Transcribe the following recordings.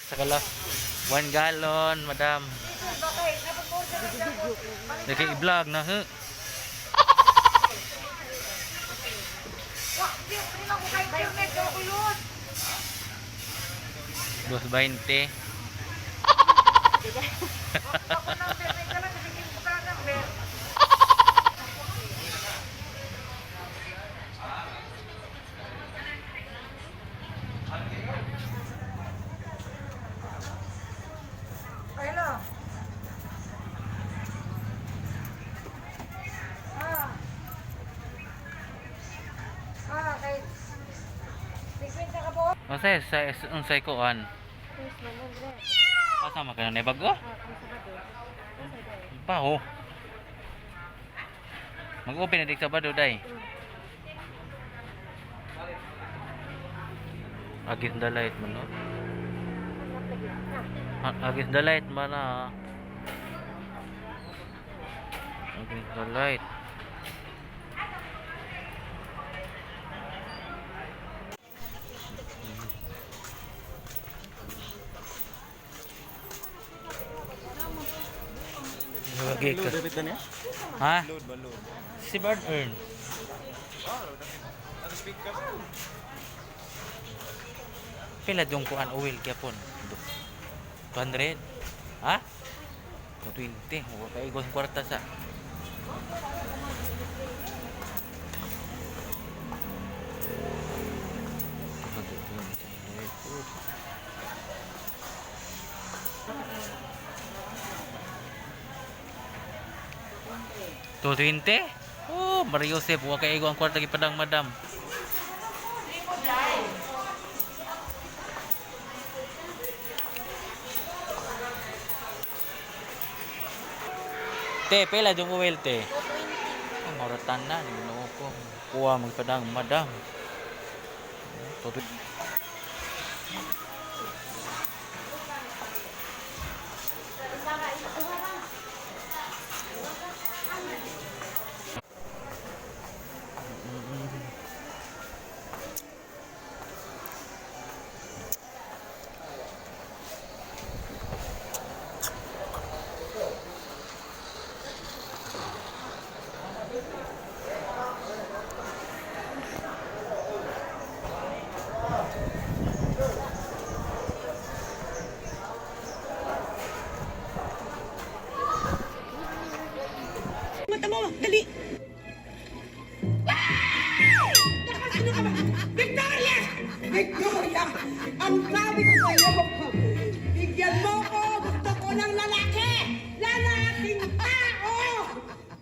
Sa kala 1 gallon, madam. Daki i-vlog na, he. Dos 20. Masay sa unsay kuan. Kasama ka na bago? Paho. Mag-open na dik Sabado day. Against the light man no. Against the light man na. Against the light. Lagi ka. Ha? Si Bird Earn. Pila dong kuan oil gyapon. 200. Ha? 220. Wa kay igos kwarta sa. To 20? Oh, Mario Joseph, wa kay igo ang kwarta gipadang madam. Te, pila jung oil te? Ang maratan na ni ko. Kuha magpadang madam. To Mata mo, dali! Nakasino ka ba? Victoria! Victoria! Ang sabi ko sa'yo, bigyan mo ko! Gusto ko ng lalaki! Lalaking tao!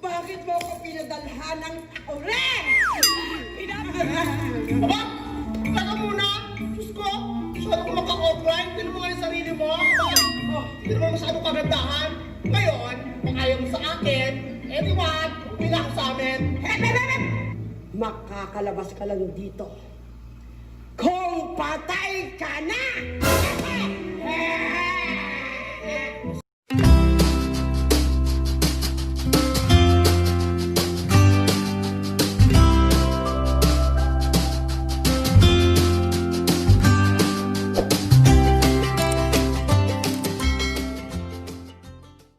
Bakit mo ko pinadalhan ng oren? Aba! Taka muna! Diyos ko! Masyado ko maka-offline! Hindi mo nga yung sarili mo! Hindi mo masyado kagandahan! Ngayon, kung ayaw mo sa akin, everyone, pila ka sa amin! Makakalabas ka lang dito kung patay ka na!